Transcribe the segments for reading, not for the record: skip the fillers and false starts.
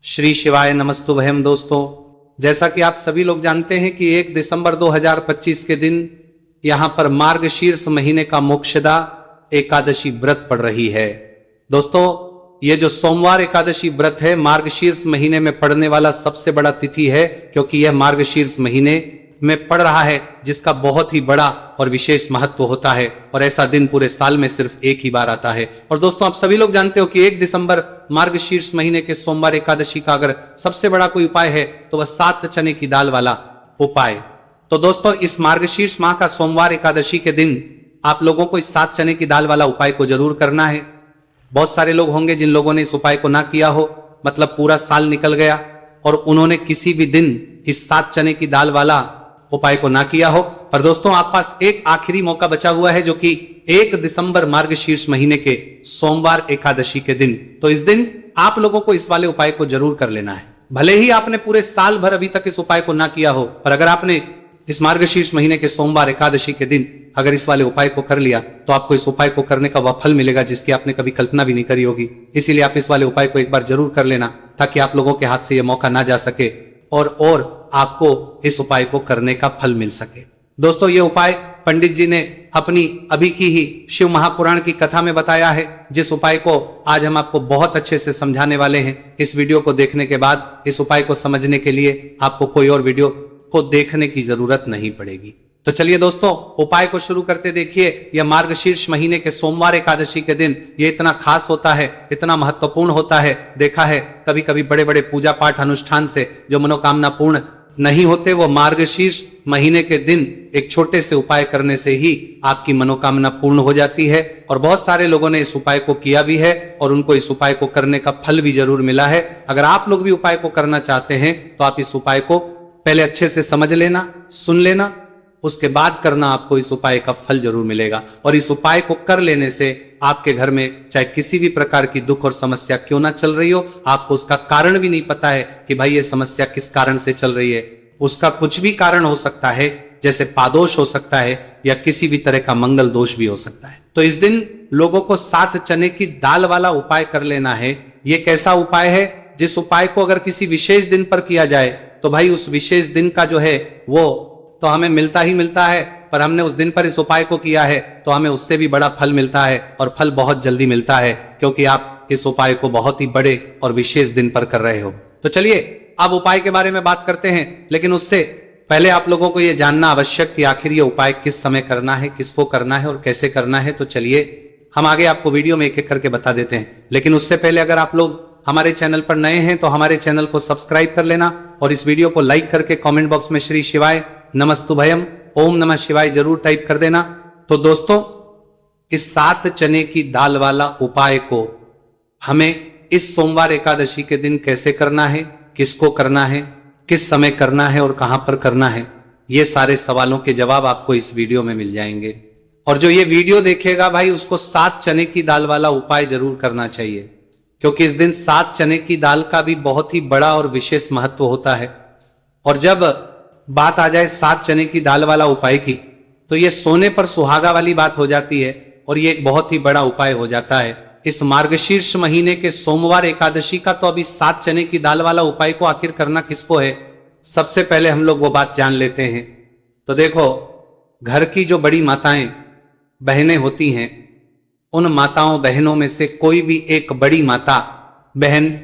श्री शिवाय नमस्तुभयम। दोस्तों, जैसा कि आप सभी लोग जानते हैं कि 1 दिसंबर 2025 के दिन यहां पर मार्गशीर्ष महीने का मोक्षदा एकादशी व्रत पड़ रही है। दोस्तों, ये जो सोमवार एकादशी व्रत है मार्गशीर्ष महीने में पड़ने वाला सबसे बड़ा तिथि है, क्योंकि यह मार्गशीर्ष महीने में पड़ रहा है, जिसका बहुत ही बड़ा और विशेष महत्व होता है। और ऐसा दिन पूरे साल में सिर्फ एक ही बार आता है। और दोस्तों, आप सभी लोग जानते हो कि 1 दिसंबर मार्गशीर्ष महीने के सोमवार एकादशी का अगर सबसे बड़ा कोई उपाय है तो वह 7 चने की दाल वाला उपाय। तो दोस्तों, इस मार्गशीर्ष माह का सोमवार एकादशी के दिन आप लोगों को इस 7 चने की दाल वाला उपाय को जरूर करना है। बहुत सारे लोग होंगे जिन लोगों ने इस उपाय को ना किया हो, मतलब पूरा साल निकल गया और उन्होंने किसी भी दिन इस 7 चने की दाल वाला उपाय को ना किया हो। पर दोस्तों, आप पास एक आखिरी मौका बचा हुआ है, जो कि 1 दिसंबर मार्गशीर्ष महीने के सोमवार एकादशी के दिन। तो इस दिन आप लोगों को इस वाले उपाय को जरूर कर लेना है। भले ही आपने पूरे साल भर अभी तक इस उपाय को ना किया हो, पर अगर आपने इस मार्गशीर्ष महीने के सोमवार एकादशी के दिन अगर इस वाले उपाय को कर लिया तो आपको इस उपाय को करने का वह फल मिलेगा जिसकी आपने कभी कल्पना भी नहीं करी होगी। इसीलिए आप इस वाले उपाय को एक बार जरूर कर लेना, ताकि आप लोगों के हाथ से यह मौका ना जा सके और आपको इस उपाय को करने का फल मिल सके। दोस्तों, ये उपाय पंडित जी ने अपनी अभी की ही शिव महापुराण की कथा में बताया है, जिस उपाय को आज हम आपको बहुत अच्छे से समझाने वाले हैं। इस वीडियो को देखने के बाद इस उपाय को समझने के लिए आपको कोई और वीडियो को देखने की जरूरत नहीं पड़ेगी। तो चलिए दोस्तों, उपाय को शुरू करते। देखिए, यह मार्गशीर्ष महीने के सोमवार एकादशी के दिन ये इतना खास होता है, इतना महत्वपूर्ण होता है। देखा है कभी कभी बड़े बड़े पूजा पाठ अनुष्ठान से जो मनोकामना पूर्ण नहीं होते, वो मार्गशीर्ष महीने के दिन एक छोटे से उपाय करने से ही आपकी मनोकामना पूर्ण हो जाती है। और बहुत सारे लोगों ने इस उपाय को किया भी है और उनको इस उपाय को करने का फल भी जरूर मिला है। अगर आप लोग भी उपाय को करना चाहते हैं तो आप इस उपाय को पहले अच्छे से समझ लेना, सुन लेना, उसके बाद करना। आपको इस उपाय का फल जरूर मिलेगा। और इस उपाय को कर लेने से आपके घर में चाहे किसी भी प्रकार की दुख और समस्या क्यों ना चल रही हो, आपको उसका कारण भी नहीं पता है कि भाई ये समस्या किस कारण से चल रही है, उसका कुछ भी कारण हो सकता है, जैसे पादोष हो सकता है या किसी भी तरह का मंगल दोष भी हो सकता है। तो इस दिन लोगों को 7 चने की दाल वाला उपाय कर लेना है। ये कैसा उपाय है, जिस उपाय को अगर किसी विशेष दिन पर किया जाए तो भाई उस विशेष दिन का जो है वो तो हमें मिलता ही मिलता है, पर हमने उस दिन पर इस उपाय को किया है तो हमें उससे भी बड़ा फल मिलता है, और फल बहुत जल्दी मिलता है, क्योंकि आप इस उपाय को बहुत ही बड़े और विशेष दिन पर कर रहे हो। तो चलिए अब उपाय के बारे में बात करते हैं, लेकिन उससे पहले आप लोगों को यह जानना आवश्यक कि आखिर ये उपाय किस समय करना है, किसको करना है और कैसे करना है। तो चलिए हम आगे आपको वीडियो में एक एक करके बता देते हैं। लेकिन उससे पहले अगर आप लोग हमारे चैनल पर नए हैं तो हमारे चैनल को सब्सक्राइब कर लेना और इस वीडियो को लाइक करके कमेंट बॉक्स में श्री शिवाय नमस्तुभयम ओम नमः शिवाय जरूर टाइप कर देना। तो दोस्तों, इस 7 चने की दाल वाला उपाय को हमें इस सोमवार एकादशी के दिन कैसे करना है, किसको करना है, किस समय करना है और कहां पर करना है, ये सारे सवालों के जवाब आपको इस वीडियो में मिल जाएंगे। और जो ये वीडियो देखेगा भाई, उसको 7 चने की दाल वाला उपाय जरूर करना चाहिए, क्योंकि इस दिन 7 चने की दाल का भी बहुत ही बड़ा और विशेष महत्व होता है। और जब बात आ जाए 7 चने की दाल वाला उपाय की, तो ये सोने पर सुहागा वाली बात हो जाती है और ये एक बहुत ही बड़ा उपाय हो जाता है। इस मार्गशीर्ष महीने के सोमवार एकादशी का तो अभी 7 चने की दाल वाला उपाय को आखिर करना किसको है, सबसे पहले हम लोग वो बात जान लेते हैं। तो देखो, घर की जो बड़ी माताएं बहनें होती हैं, उन माताओं बहनों में से कोई भी एक बड़ी माता बहन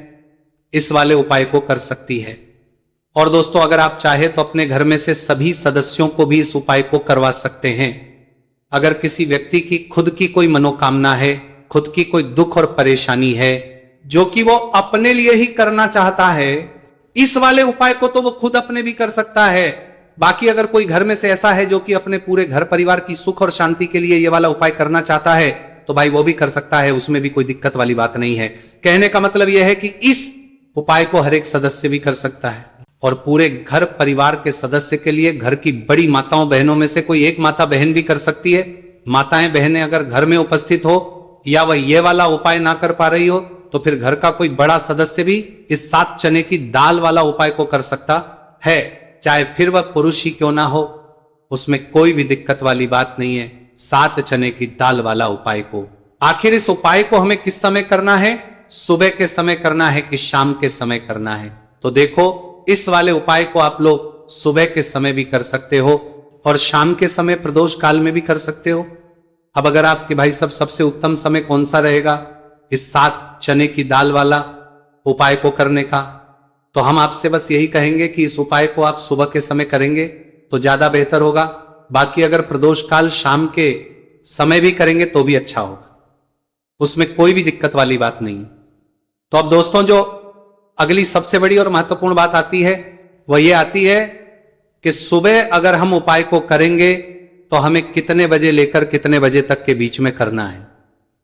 इस वाले उपाय को कर सकती है। और दोस्तों, अगर आप चाहे तो अपने घर में से सभी सदस्यों को भी इस उपाय को करवा सकते हैं। अगर किसी व्यक्ति की खुद की कोई मनोकामना है, खुद की कोई दुख और परेशानी है जो कि वो अपने लिए ही करना चाहता है, इस वाले उपाय को तो वो खुद अपने भी कर सकता है। बाकी अगर कोई घर में से ऐसा है जो कि अपने पूरे घर परिवार की सुख और शांति के लिए ये वाला उपाय करना चाहता है, तो भाई वो भी कर सकता है, उसमें भी कोई दिक्कत वाली बात नहीं है। कहने का मतलब यह है कि इस उपाय को हर एक सदस्य भी कर सकता है, और पूरे घर परिवार के सदस्य के लिए घर की बड़ी माताओं बहनों में से कोई एक माता बहन भी कर सकती है। माताएं बहनें अगर घर में उपस्थित हो या वह ये वाला उपाय ना कर पा रही हो, तो फिर घर का कोई बड़ा सदस्य भी इस 7 चने की दाल वाला उपाय को कर सकता है, चाहे फिर वह पुरुष ही क्यों ना हो, उसमें कोई भी दिक्कत वाली बात नहीं है। 7 चने की दाल वाला उपाय को आखिर इस उपाय को हमें किस समय करना है, सुबह के समय करना है कि शाम के समय करना है। तो देखो, इस वाले उपाय को आप लोग सुबह के समय भी कर सकते हो और शाम के समय प्रदोष काल में भी कर सकते हो। अब अगर आपके भाई सब सबसे उत्तम समय कौन सा रहेगा इस 7 चने की दाल वाला उपाय को करने का, तो हम आपसे बस यही कहेंगे कि इस उपाय को आप सुबह के समय करेंगे तो ज्यादा बेहतर होगा। बाकी अगर प्रदोष काल शाम के समय भी करेंगे तो भी अच्छा होगा, उसमें कोई भी दिक्कत वाली बात नहीं। तो अब दोस्तों, जो अगली सबसे बड़ी और महत्वपूर्ण बात आती है वह यह आती है कि सुबह अगर हम उपाय को करेंगे तो हमें कितने बजे लेकर कितने बजे तक के बीच में करना है,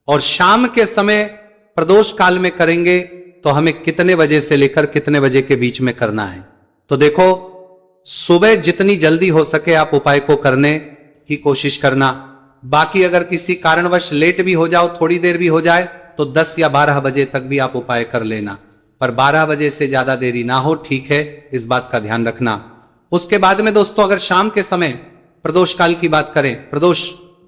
और शाम के समय प्रदोष काल में करेंगे तो हमें कितने बजे से लेकर कितने बजे के बीच में करना है। तो देखो, सुबह जितनी जल्दी हो सके आप उपाय को करने की कोशिश करना। बाकी अगर किसी कारणवश लेट भी हो जाओ, थोड़ी देर भी हो जाए, तो 10 या 12 बजे तक भी आप उपाय कर लेना, पर 12 बजे से ज्यादा देरी ना हो, ठीक है, इस बात का ध्यान रखना। उसके बाद में दोस्तों, अगर शाम के समय प्रदोष काल की बात करें, प्रदोष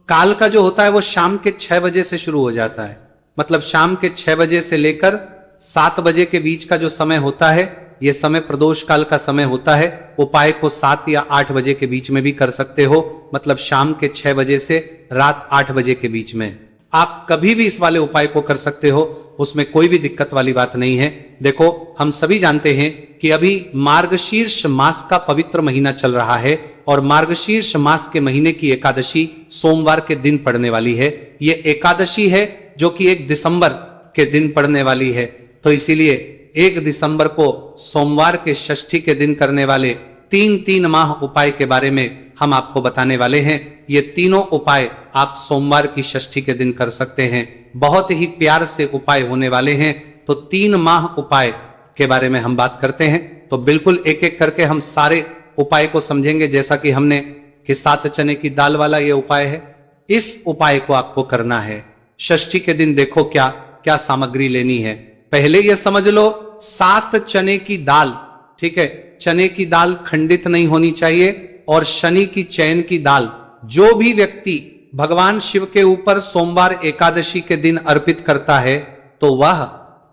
काल का जो होता है वो शाम के 6 बजे से शुरू हो जाता है। मतलब शाम के 6 बजे से लेकर 7 बजे के बीच का जो समय होता है, यह समय प्रदोष काल का समय होता है। उपाय को 7 या 8 बजे के बीच में भी कर सकते हो, मतलब शाम के 6 बजे से रात 8 बजे के बीच में आप कभी भी इस वाले उपाय को कर सकते हो, उसमें कोई भी दिक्कत वाली बात नहीं है। देखो, हम सभी जानते हैं कि अभी मार्गशीर्ष मास का पवित्र महीना चल रहा है और मार्गशीर्ष मास के महीने की एकादशी सोमवार के दिन पड़ने वाली है। ये एकादशी है जो कि 1 दिसंबर के दिन पड़ने वाली है। तो इसीलिए 1 दिसंबर को सोमवार के षष्ठी के दिन करने वाले 3 माह उपाय के बारे में हम आपको बताने वाले हैं। ये तीनों उपाय आप सोमवार की षष्ठी के दिन कर सकते हैं। बहुत ही प्यार से उपाय होने वाले हैं। तो 3 माह उपाय के बारे में हम बात करते हैं। तो बिल्कुल एक एक करके हम सारे उपाय को समझेंगे। जैसा कि हमने कि 7 चने की दाल वाला ये उपाय है, इस उपाय को आपको करना है षष्ठी के दिन। देखो क्या क्या सामग्री लेनी है। पहले ये समझ लो, 7 चने की दाल, ठीक है, चने की दाल खंडित नहीं होनी चाहिए, और शनि की चैन की दाल जो भी व्यक्ति भगवान शिव के ऊपर सोमवार एकादशी के दिन अर्पित करता है तो वह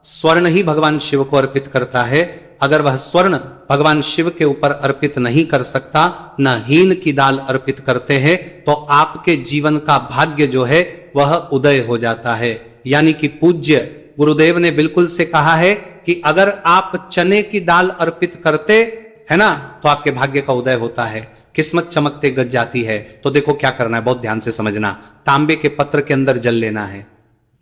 स्वर्ण ही भगवान शिव को अर्पित करता है। अगर वह स्वर्ण भगवान शिव के ऊपर अर्पित नहीं कर सकता, न हीन की दाल अर्पित करते हैं, तो आपके जीवन का भाग्य जो है वह उदय हो जाता है। यानी कि पूज्य गुरुदेव ने बिल्कुल से कहा है कि अगर आप चने की दाल अर्पित करते है ना, तो आपके भाग्य का उदय होता है, किस्मत चमकते गज जाती है। तो देखो क्या करना है, बहुत ध्यान से समझना। तांबे के पत्र के अंदर जल लेना है,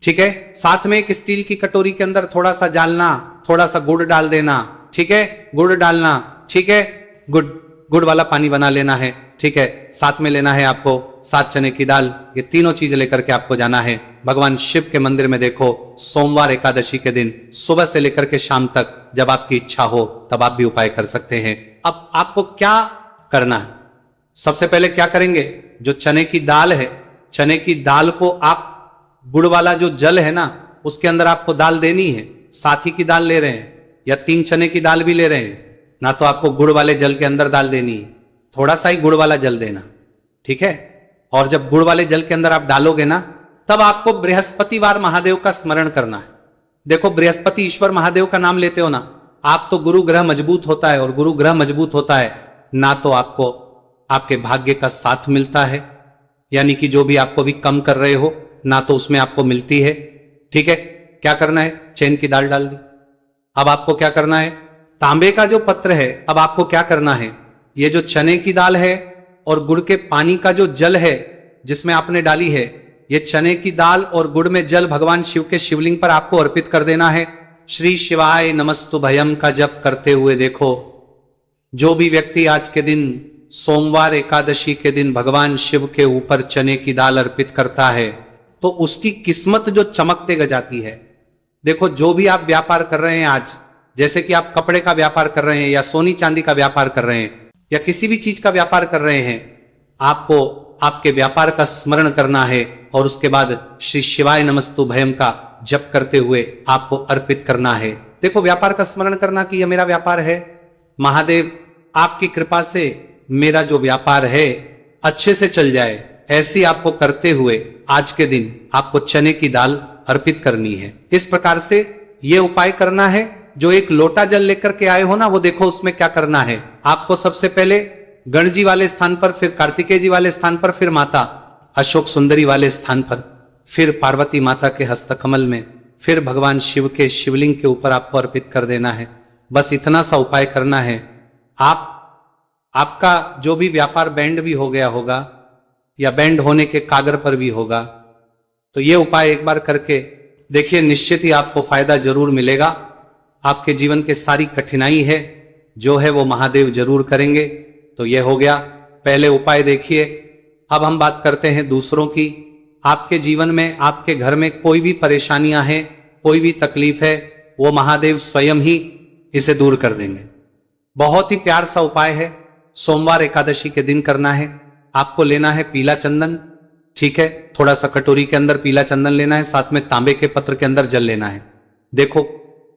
ठीक है। साथ में एक स्टील की कटोरी के अंदर थोड़ा सा डालना, थोड़ा सा गुड़ डाल देना, ठीक है, गुड़ डालना, ठीक है, गुड़ वाला पानी बना लेना है, ठीक है। साथ में लेना है आपको 7 चने की दाल। ये तीनों चीज लेकर के आपको जाना है भगवान शिव के मंदिर में। देखो, सोमवार एकादशी के दिन सुबह से लेकर के शाम तक जब आपकी इच्छा हो तब आप भी उपाय कर सकते हैं। अब आपको क्या करना है, सबसे पहले क्या करेंगे, जो चने की दाल है, चने की दाल को आप गुड़ वाला जो जल है ना उसके अंदर आपको दाल देनी है। साथी की दाल ले रहे हैं या 3 चने की दाल भी ले रहे हैं ना, तो आपको गुड़ वाले जल के अंदर दाल देनी है। थोड़ा सा ही गुड़ वाला जल देना, ठीक है। और जब गुड़ वाले जल के अंदर आप डालोगे ना, तब आपको बृहस्पतिवार महादेव का स्मरण करना है। देखो, बृहस्पति ईश्वर महादेव का नाम लेते हो ना आप, तो गुरु ग्रह मजबूत होता है, और गुरु ग्रह मजबूत होता है ना तो आपको आपके भाग्य का साथ मिलता है, यानी कि जो भी आपको भी कम कर रहे हो ना तो उसमें आपको मिलती है, ठीक है। क्या करना है, चैन की दाल डाल दी। अब आपको क्या करना है, तांबे का जो पत्र है, अब आपको क्या करना है, ये जो चने की दाल है और गुड़ के पानी का जो जल है जिसमें आपने डाली है, ये चने की दाल और गुड़ में जल भगवान शिव के शिवलिंग पर आपको अर्पित कर देना है। श्री शिवाय नमस्तुभयम का जप करते हुए देखो, जो भी व्यक्ति आज के दिन सोमवार एकादशी के दिन भगवान शिव के ऊपर चने की दाल अर्पित करता है तो उसकी किस्मत जो चमकते गजाती है। देखो, जो भी आप व्यापार कर रहे हैं आज, जैसे कि आप कपड़े का व्यापार कर रहे हैं या सोनी चांदी का व्यापार कर रहे हैं या किसी भी चीज का व्यापार कर रहे हैं, आपको आपके व्यापार का स्मरण करना है और उसके बाद श्री शिवाय नमस्तुभयम का जप करते हुए आपको अर्पित करना है। देखो, व्यापार का स्मरण करना कि यह मेरा व्यापार है, महादेव आपकी कृपा से मेरा जो व्यापार है अच्छे से चल जाए, ऐसी आपको करते हुए आज के दिन आपको चने की दाल अर्पित करनी है। इस प्रकार से ये उपाय करना है। जो एक लोटा जल लेकर के आए हो ना, वो देखो उसमें क्या करना है। आपको सबसे पहले गणेश जी वाले स्थान पर, फिर कार्तिकेय जी वाले स्थान पर, फिर माता अशोक सुंदरी वाले स्थान पर, फिर पार्वती माता के हस्तकमल में, फिर भगवान शिव के शिवलिंग के ऊपर आपको अर्पित कर देना है। बस इतना सा उपाय करना है। आपका जो भी व्यापार बैंड भी हो गया होगा या बैंड होने के कागर पर भी होगा, तो ये उपाय एक बार करके देखिए, निश्चित ही आपको फायदा जरूर मिलेगा। आपके जीवन के सारी कठिनाई है जो है वो महादेव जरूर करेंगे। तो ये हो गया पहले उपाय। देखिए अब हम बात करते हैं दूसरों की। आपके जीवन में, आपके घर में कोई भी परेशानियां हैं, कोई भी तकलीफ है, वो महादेव स्वयं ही इसे दूर कर देंगे। बहुत ही प्यार सा उपाय है। सोमवार एकादशी के दिन करना है। आपको लेना है पीला चंदन, ठीक है, थोड़ा सा कटोरी के अंदर पीला चंदन लेना है, साथ में तांबे के पत्र के अंदर जल लेना है। देखो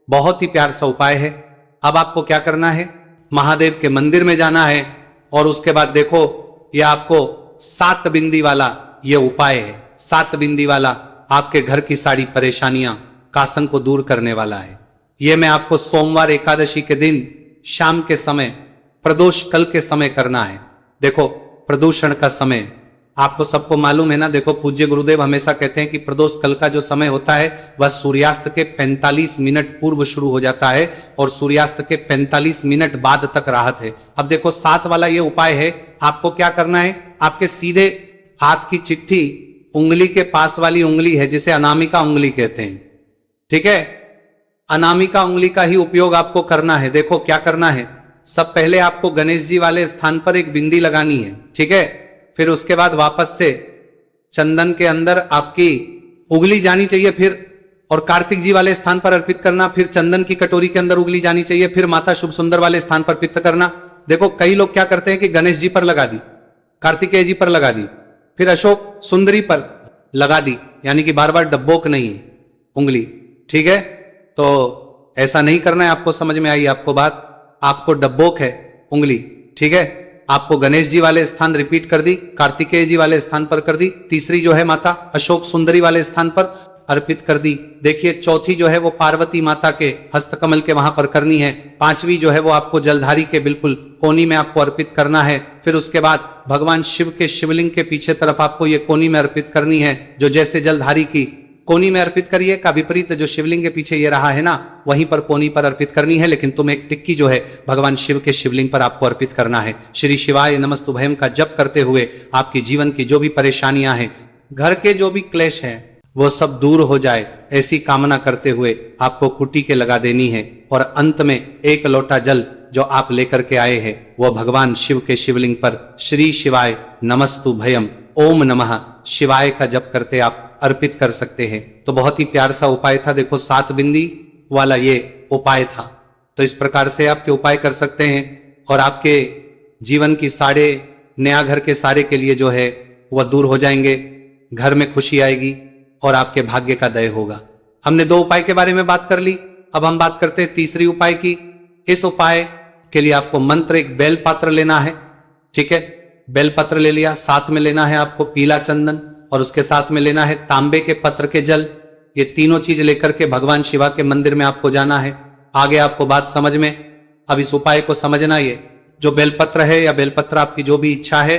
बहुत ही प्यार सा उपाय है। अब आपको क्या करना है, महादेव के मंदिर में जाना है और उसके बाद देखो यह आपको 7 बिंदी वाला ये उपाय है। 7 बिंदी वाला आपके घर की सारी परेशानियां, कासन को दूर करने वाला है। यह मैं आपको सोमवार एकादशी के दिन शाम के समय, प्रदोष कल के समय करना है। देखो प्रदूषण का समय आपको सबको मालूम है ना। देखो पूज्य गुरुदेव हमेशा कहते हैं कि प्रदोष कल का जो समय होता है वह सूर्यास्त के 45 मिनट पूर्व शुरू हो जाता है और सूर्यास्त के 45 मिनट बाद तक राहत है। अब देखो 7 वाला ये उपाय है। आपको क्या करना है, आपके सीधे हाथ की चिट्ठी उंगली के पास वाली उंगली है जिसे अनामिका उंगली कहते हैं, ठीक है, अनामिका उंगली का ही उपयोग आपको करना है। देखो क्या करना है, सब पहले आपको गणेश जी वाले स्थान पर एक बिंदी लगानी है, ठीक है। फिर उसके बाद वापस से चंदन के अंदर आपकी उंगली जानी चाहिए, फिर और कार्तिक जी वाले स्थान पर अर्पित करना। फिर चंदन की कटोरी के अंदर उंगली जानी चाहिए, फिर माता शुभ सुंदर वाले स्थान पर अर्पित करना। देखो कई लोग क्या करते हैं कि गणेश जी पर लगा दी, कार्तिकेय जी पर लगा दी, फिर अशोक सुंदरी पर लगा दी, यानी कि बार बार डब्बोक नहीं है उंगली, ठीक है। तो ऐसा नहीं करना है। आपको समझ में आई आपको बात, आपको डब्बोक है उंगली, ठीक है। आपको गणेश जी वाले स्थान रिपीट कर दी, कार्तिकेय जी वाले स्थान पर कर दी, तीसरी जो है माता अशोक सुंदरी वाले स्थान पर अर्पित कर दी। देखिए चौथी जो है वो पार्वती माता के हस्तकमल के वहां पर करनी है। पांचवी जो है वो आपको जलधारी के बिल्कुल कोनी में आपको अर्पित करना है। फिर उसके बाद भगवान शिव के शिवलिंग के पीछे तरफ आपको ये कोनी में अर्पित करनी है। जो जैसे जलधारी की कोनी में अर्पित करिए का विपरीत जो शिवलिंग के पीछे ये रहा है ना, वहीं पर कोनी पर अर्पित करनी है। लेकिन तुम एक टिक्की जो है भगवान शिव के शिवलिंग पर आपको अर्पित करना है। श्री शिवाय नमस्तुभयम का जप करते हुए आपकी जीवन की जो भी परेशानियां हैं, घर के जो भी क्लेश हैं, वो सब दूर हो जाए, ऐसी कामना करते हुए आपको कुटी के लगा देनी है। और अंत में एक लोटा जल जो आप लेकर के आए हैं वह भगवान शिव के शिवलिंग पर श्री शिवाय नमस्तुभयम ओम नमः शिवाय का जप करते आप अर्पित कर सकते हैं। तो बहुत ही प्यार सा उपाय था। देखो 7 बिंदी वाला ये उपाय था। तो इस प्रकार से आपके उपाय कर सकते हैं और आपके जीवन की सारे नया घर के सारे के लिए जो है वह दूर हो जाएंगे। घर में खुशी आएगी और आपके भाग्य का दय होगा। हमने 2 उपाय के बारे में बात कर ली। अब हम बात करते हैं तीसरी उपाय की। इस उपाय के लिए आपको मंत्र एक बेलपत्र लेना है, ठीक है। बेलपत्र ले लिया, साथ में लेना है आपको पीला चंदन और उसके साथ में लेना है तांबे के पत्र के जल। ये तीनों चीज लेकर के भगवान शिवा के मंदिर में आपको जाना है। आगे आपको बात समझ में। अब इस उपाय को समझना, ये जो बेलपत्र है या बेलपत्र आपकी जो भी इच्छा है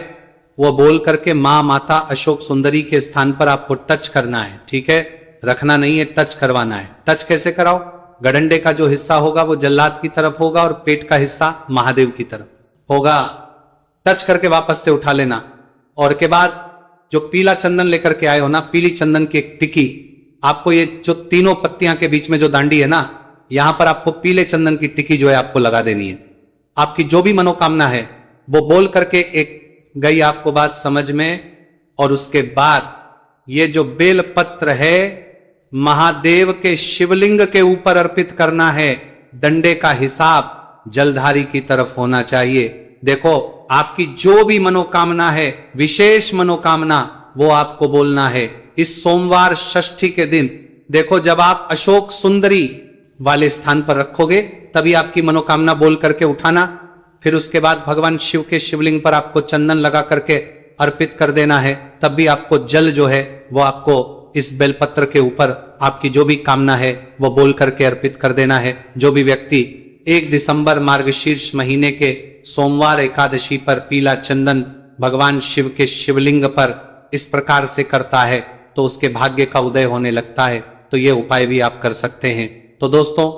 वो बोल करके मां माता अशोक सुंदरी के स्थान पर आपको टच करना है, ठीक है। रखना नहीं है, टच करवाना है। टच कैसे कराओ, गडंडे का जो हिस्सा होगा वो जल्लाद की तरफ होगा और पेट का हिस्सा महादेव की तरफ होगा। टच करके वापस से उठा लेना। और के बाद जो पीला चंदन लेकर के आए हो ना, पीली चंदन की एक टिक्की, आपको ये जो तीनों पत्तियां के बीच में जो दांडी है ना, यहां पर आपको पीले चंदन की टिक्की जो है आपको लगा देनी है। आपकी जो भी मनोकामना है वो बोल करके एक गई आपको बात समझ में। और उसके बाद ये जो बेल पत्र है महादेव के शिवलिंग के ऊपर अर्पित करना है। दंडे का हिसाब जलधारी की तरफ होना चाहिए। देखो आपकी जो भी मनोकामना है, विशेष मनोकामना, वो आपको बोलना है इस सोमवार षष्ठी के दिन। देखो जब आप अशोक सुंदरी वाले स्थान पर रखोगे तभी आपकी मनोकामना बोल करके उठाना। फिर उसके बाद भगवान शिव के शिवलिंग पर आपको चंदन लगा करके अर्पित कर देना है। तब भी आपको जल जो है वो आपको इस बेलपत्र के ऊपर आपकी जो भी कामना है वो बोल करके अर्पित कर देना है। जो भी व्यक्ति 1 दिसंबर मार्गशीर्ष महीने के सोमवार एकादशी पर पीला चंदन भगवान शिव के शिवलिंग पर इस प्रकार से करता है तो उसके भाग्य का उदय होने लगता है। तो ये उपाय भी आप कर सकते हैं। तो दोस्तों,